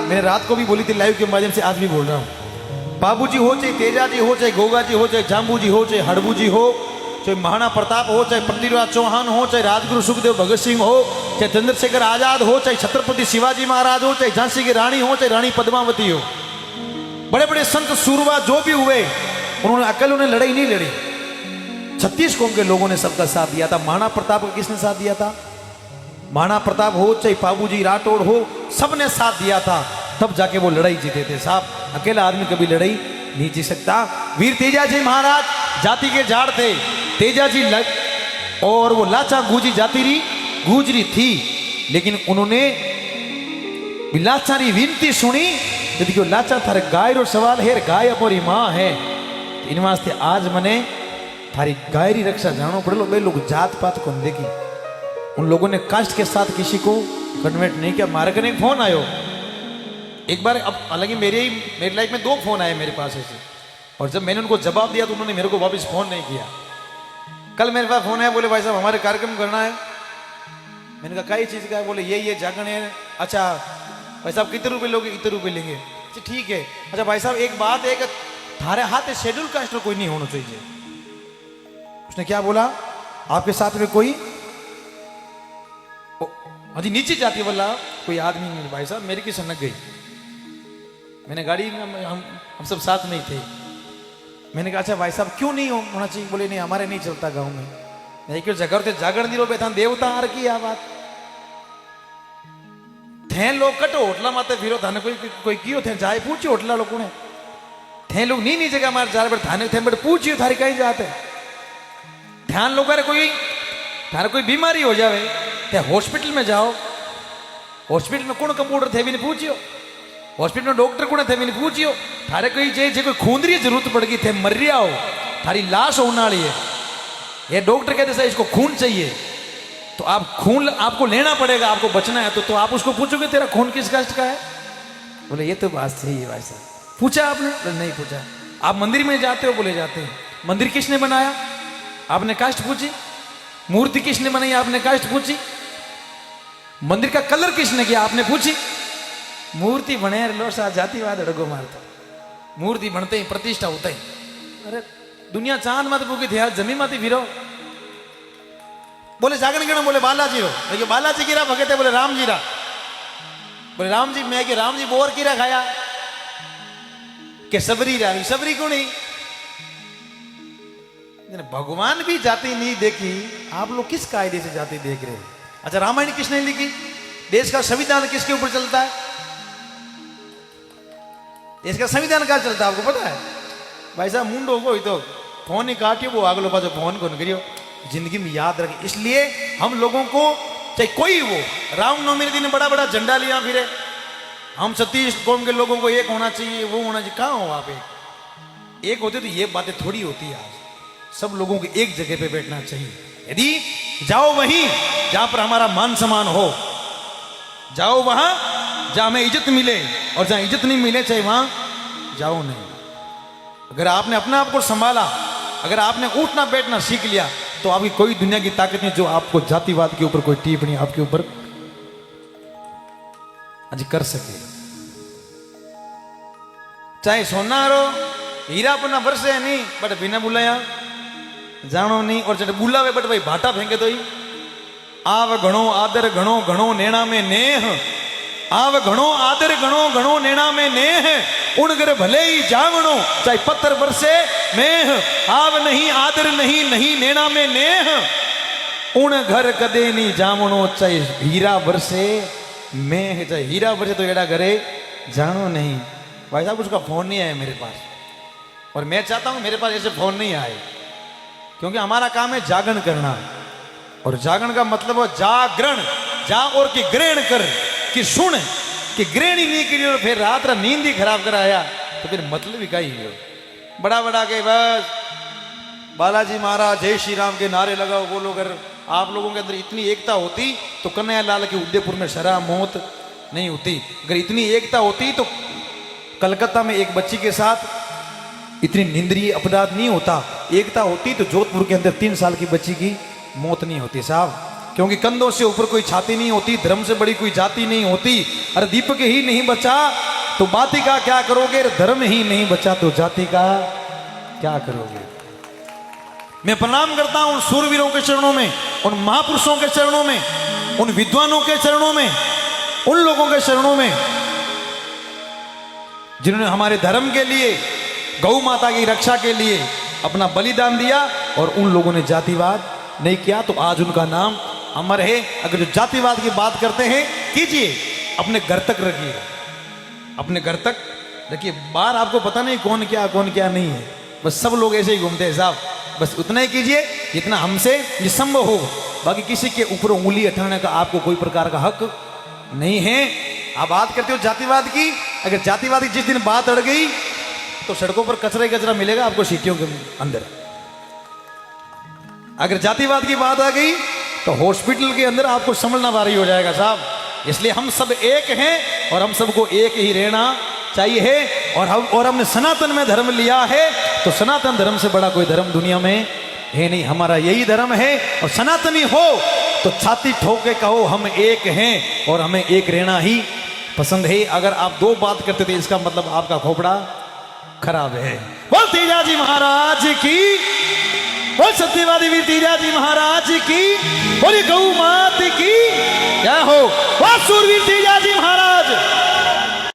मैंने रात को भी बोली थी लाइव के माध्यम से, आज भी बोल रहा हूँ। बाबू जी हो, चाहे तेजा जी हो, चाहे गोगा जी हो, चाहे जाम्बू जी हो, चाहे हड़बू जी हो, चाहे महाराणा प्रताप हो, चाहे पृथ्वीराज चौहान हो, चाहे राजगुरु सुखदेव भगत सिंह हो, चाहे चंद्रशेखर आजाद हो, चाहे छत्रपति शिवाजी महाराज हो, चाहे झांसी की रानी हो, चाहे रानी पद्मावती हो, बड़े बड़े संत सूरबा जो भी हुए, उन्होंने अकेले उन्हें लड़ाई नहीं लड़ी। 36 कौम के लोगों ने सबका साथ दिया था। महाराणा प्रताप का किसने साथ दिया था? महाराणा प्रताप हो, चाहे बाबूजी राठौड़ हो, सबने साथ दिया था, तब जाके वो लड़ाई जीते थे साहब। अकेला आदमी कभी लड़ाई नहीं जीत सकता। वीर तेजाजी महाराज जाति के झाड़ थे। तेजाजी और वो लाचा गुजी जाति गुजरी थी, लेकिन उन्होंने लाचारी विनती सुनी। देखियो लाचा थारे गाय रो सवाल है, गाय अपनी माँ है, इन वास्ते आज मने थारी गाय री रक्षा जानो पड़े। वे लोग जात पात कौन देखी, उन लोगों ने कास्ट के साथ किसी को कन्वर्ट नहीं किया। मारे कने एक फोन आयो एक बार, अब हालांकि मेरी लाइफ में 2 फोन आए मेरे पास ऐसे, और जब मैंने उनको जवाब दिया तो उन्होंने मेरे को वापस फोन नहीं किया। कल मेरे पास फोन आया, बोले भाई साहब हमारे कार्यक्रम करना है। मैंने कहा कई चीज का है? बोले ये जागरण है। अच्छा भाई साहब कितने रुपए लोगे? कितने रुपए लेंगे? अच्छा ठीक है। अच्छा भाई साहब एक बात है, थारे हाथ शेड्यूल कास्ट कोई नहीं होना चाहिए। उसने क्या बोला? आपके साथ में कोई अजी नीचे जाती बोला कोई आदमी नहीं। भाई साहब मेरी की सनक गई। मैंने गाड़ी में हम सब साथ में ही थे। मैंने कहा अच्छा भाई साहब क्यों नहीं होना चाहिए? बोले नहीं हमारे नहीं चलता गांव में। मैं क्यों जगह जागरण दी बेथा देवता आर की आ बात थे लोग कटो होटला माते फिरो थाने कोई कियो थे जाए पूछियो होटला लोगों ने थे लोग नहीं जगह मार जा रहे थाने थे बट पूछियो थारी कहीं जाते ध्यान लोग कोई थारे कोई बीमारी हो जावे ते हॉस्पिटल में जाओ। हॉस्पिटल में कौन कंप्यूटर थे भी नहीं पूछियो। हॉस्पिटल में डॉक्टर कौन थे भी नहीं पूछियो। थारे कोई जे कोई खूंदरी जरूरत पड़ गई थे मर रिया हो थारी लाश होने वाली है, ये डॉक्टर कहते सर इसको खून चाहिए तो आप खून आपको लेना पड़ेगा, आपको बचना है तो आप उसको पूछोगे तेरा खून किस कास्ट का है? बोले ये तो बात सही है भाई साहब। पूछा आपने? नहीं पूछा। आप मंदिर में जाते हो? बोले जाते हैं। मंदिर किसने बनाया? आपने कास्ट पूछी। मूर्ति किसने बनाई? आपने कास्ट पूछी। मंदिर का कलर किसने किया? आपने पूछी। मूर्ति बने लो सा जातिवाद अड़गो मारता। मूर्ति बनते ही प्रतिष्ठा होता ही। अरे दुनिया चांद मत पूगी थी, जमीन मत फिरो। बोले जागरण गिरा? बोले बालाजी रो। देखिए बालाजी गिरा भगत है? बोले राम जी रा। बोले राम जी मैं कि राम जी बोर कीरा खाया के सबरी रानी सबरी को नहीं। भगवान भी जाति नहीं देखी, आप लोग किस कायदे से जाति देख रहे हो? अच्छा रामायण किसने लिखी? देश का संविधान किसके ऊपर चलता है? देश का संविधान क्या चलता है आपको पता है? भाई साहब मुंडो को तो फोन ही काटियो वो आगलो पाछो फोन को करियो, जिंदगी में याद रखे। इसलिए हम लोगों को चाहे कोई वो रामनवमी के दिन बड़ा बड़ा झंडा लिया फिरे, हम 36 कौम के लोगों को एक होना चाहिए वो होना चाहिए। कहाँ हो आप? एक होते तो ये बातें थोड़ी होती है। आज सब लोगों को एक जगह पे बैठना चाहिए। यदि जाओ वहीं जहां पर हमारा मान सम्मान हो, जाओ वहां जहां हमें इज्जत मिले, और जहां इज्जत नहीं मिले चाहे वहां जाओ नहीं। अगर आपने अपने आप को संभाला, अगर आपने उठना बैठना सीख लिया तो आपकी कोई दुनिया की ताकत नहीं जो आपको जातिवाद के ऊपर कोई टिप्पणी आपके ऊपर आज कर सके। चाहे सोना रो हीरा पन्ना बरसे नहीं बट बिना बुलाया जानो नहीं, और जब बुलावे बट भाई भाटा फेंके तो ही आव घणो आदर घणो घणो नेणा में नेह, आव घणो आदर घणो घणो नेणा में नेह, उन घर भले ही जावणो चाहे पत्थर बरसे मेह, आव नहीं आदर नहीं नहीं नेणा में नेह, उन घर कदे नहीं जावणो चाहे हीरा बरसे मेह, चाहे हीरा बरसे तो एड़ा घरे जानो नहीं। भाई साहब उसका फोन नहीं आया मेरे पास, और मैं चाहता हूं मेरे पास ऐसे फोन नहीं आए, क्योंकि हमारा काम है जागरण करना, और जागरण का मतलब है जागरण, जा और की ग्रहण कर कि सुन कि ग्रहण ही नहीं करी और फिर रात रा नींद ही खराब कराया तो फिर मतलब ही का ही हो। बड़ा बड़ा के बस बालाजी महाराज जय श्री राम के नारे लगाओ बोलो। अगर आप लोगों के अंदर इतनी एकता होती तो कन्हैया लाल के उदयपुर में शराब मौत नहीं होती। अगर इतनी एकता होती तो कलकत्ता में एक बच्ची के साथ इतनी निंद्रीय अपराध नहीं होता। एकता होती तो जोधपुर के अंदर 3 साल की बच्ची की मौत नहीं होती। साहब क्योंकि कंधों से ऊपर कोई छाती नहीं होती, धर्म से बड़ी कोई जाति नहीं होती। अरे दीपक ही नहीं बचा तो बाती का क्या करोगे, धर्म ही नहीं बचा तो जाति का क्या करोगे। मैं प्रणाम करता हूं उन सूरवीरों के चरणों में, उन महापुरुषों के चरणों में, उन विद्वानों के चरणों में, उन लोगों के चरणों में जिन्होंने हमारे धर्म के लिए, गौ माता की रक्षा के लिए अपना बलिदान दिया, और उन लोगों ने जातिवाद नहीं किया, तो आज उनका नाम अमर है। अगर जो जातिवाद की बात करते हैं, कीजिए, अपने घर तक रखिए, अपने घर तक रखिए। बाहर आपको पता नहीं कौन क्या नहीं है, बस सब लोग ऐसे ही घूमते हैं साहब। बस उतना ही कीजिए जितना हमसे संभव हो। बाकी किसी के ऊपर उंगली उठाने का आपको कोई प्रकार का हक नहीं है। आप बात करते हो जातिवाद की, अगर जातिवाद की जिस दिन बात अड़ गई तो सड़कों पर कचरा मिलेगा आपको सीटियों के अंदर। अगर जातिवाद की बात आ गई तो हॉस्पिटल के अंदर आपको संभलना भारी हो जाएगा साहब। इसलिए हम सब एक हैं और हम सबको एक ही रहना चाहिए। और हमने सनातन में धर्म लिया है, तो सनातन धर्म से बड़ा कोई धर्म दुनिया में है नहीं। हमारा यही धर्म है, और सनातनी हो तो छाती ठोक के कहो हम एक हैं और हमें एक रहना ही पसंद है। अगर आप दो बात करते थे, इसका मतलब आपका खोपड़ा खराब है। बोल तेजाजी महाराज की, बोल सत्यवादी वीर तेजाजी महाराज की, बोली गौ मात की, क्या हो, बोल सूरवीर तेजा